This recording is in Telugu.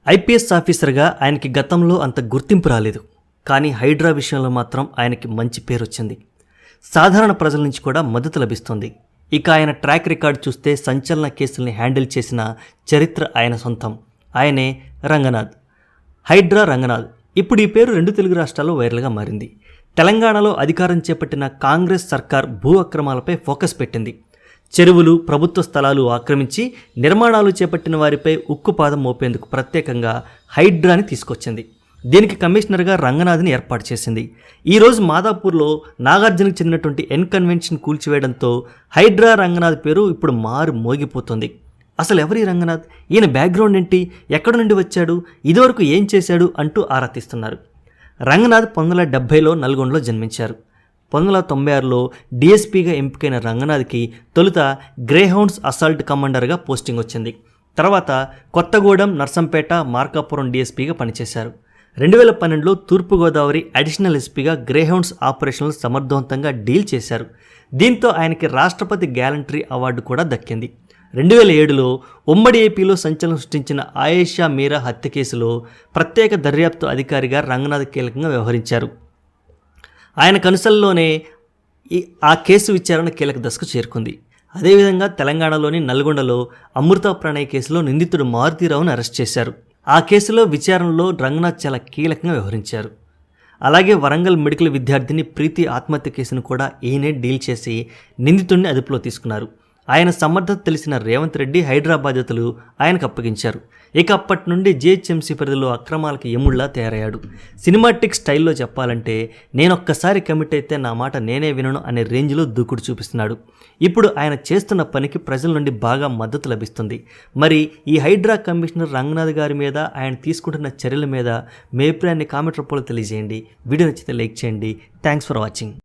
ఐపీఎస్ ఆఫీసర్గా ఆయనకి గతంలో అంత గుర్తింపు రాలేదు. కానీ హైడ్రా విషయంలో మాత్రం ఆయనకి మంచి పేరు వచ్చింది. సాధారణ ప్రజల నుంచి కూడా మద్దతు లభిస్తుంది. ఇక ఆయన ట్రాక్ రికార్డ్ చూస్తే సంచలన కేసుల్ని హ్యాండిల్ చేసిన చరిత్ర ఆయన సొంతం. ఆయనే రంగనాథ్. హైడ్రా రంగనాథ్. ఇప్పుడు ఈ పేరు 2 తెలుగు రాష్ట్రాల్లో వైరల్గా మారింది. తెలంగాణలో అధికారం చేపట్టిన కాంగ్రెస్ సర్కార్ భూ అక్రమాలపై ఫోకస్ పెట్టింది. చెరువులు, ప్రభుత్వ స్థలాలు ఆక్రమించి నిర్మాణాలు చేపట్టిన వారిపై ఉక్కుపాదం మోపేందుకు ప్రత్యేకంగా హైడ్రాని తీసుకొచ్చింది. దీనికి కమిషనర్గా రంగనాథ్ని ఏర్పాటు చేసింది. ఈరోజు మాదాపూర్లో నాగార్జునకు చెందినటువంటి కన్వెన్షన్ కూల్చివేయడంతో హైడ్రా రంగనాథ్ పేరు ఇప్పుడు మారు మోగిపోతుంది. అసలు ఎవరి రంగనాథ్? ఈయన బ్యాక్గ్రౌండ్ ఏంటి? ఎక్కడి నుండి వచ్చాడు? ఇదివరకు ఏం చేశాడు అంటూ ఆరా తీస్తున్నారు. రంగనాథ్ 1970లో నల్గొండలో జన్మించారు. 1996లో డిఎస్పీగా ఎంపికైన రంగనాథ్కి తొలుత గ్రేహౌండ్స్ అసాల్ట్ కమాండర్గా పోస్టింగ్ వచ్చింది. తర్వాత కొత్తగూడెం, నర్సంపేట, మార్కాపురం డిఎస్పీగా పనిచేశారు. 2012లో తూర్పుగోదావరి అడిషనల్ ఎస్పీగా గ్రేహౌండ్స్ ఆపరేషన్లు సమర్థవంతంగా డీల్ చేశారు. దీంతో ఆయనకి రాష్ట్రపతి గ్యాలంటరీ అవార్డు కూడా దక్కింది. 2007లో ఉమ్మడి ఏపీలో సంచలనం సృష్టించిన ఆయేషా మీరా హత్య కేసులో ప్రత్యేక దర్యాప్తు అధికారిగా రంగనాథ్ కీలకంగా వ్యవహరించారు. ఆయన కనుసల్లోనే ఆ కేసు విచారణ కీలక దశకు చేరుకుంది. అదేవిధంగా తెలంగాణలోని నల్గొండలో అమృత ప్రణయ్ కేసులో నిందితుడు మారుతీరావును అరెస్ట్ చేశారు. ఆ కేసులో విచారణలో రంగనాథ్ చాలా కీలకంగా వ్యవహరించారు. అలాగే వరంగల్ మెడికల్ విద్యార్థిని ప్రీతి ఆత్మహత్య కేసును కూడా ఈయనే డీల్ చేసి నిందితుడిని అదుపులో తీసుకున్నారు. ఆయన సమర్థత తెలిసిన రేవంత్ రెడ్డి హైడ్రా బాధ్యతలు ఆయనకు అప్పగించారు. ఇక అప్పటి నుండి జీహెచ్ఎంసీ పరిధిలో అక్రమాలకి యముళ్లా తయారయ్యాడు. సినిమాటిక్ స్టైల్లో చెప్పాలంటే నేనొక్కసారి కమిట్ అయితే నా మాట నేనే వినను అనే రేంజ్లో దూకుడు చూపిస్తున్నాడు. ఇప్పుడు ఆయన చేస్తున్న పనికి ప్రజల నుండి బాగా మద్దతు లభిస్తుంది. మరి ఈ హైడ్రా కమిషనర్ రంగనాథ్ గారి మీద ఆయన తీసుకుంటున్న చర్యల మీద మీ అభిప్రాయాన్ని కామెంట్ రూపంలో తెలియజేయండి. వీడియో నచ్చితే లైక్ చేయండి. Thanks for watching.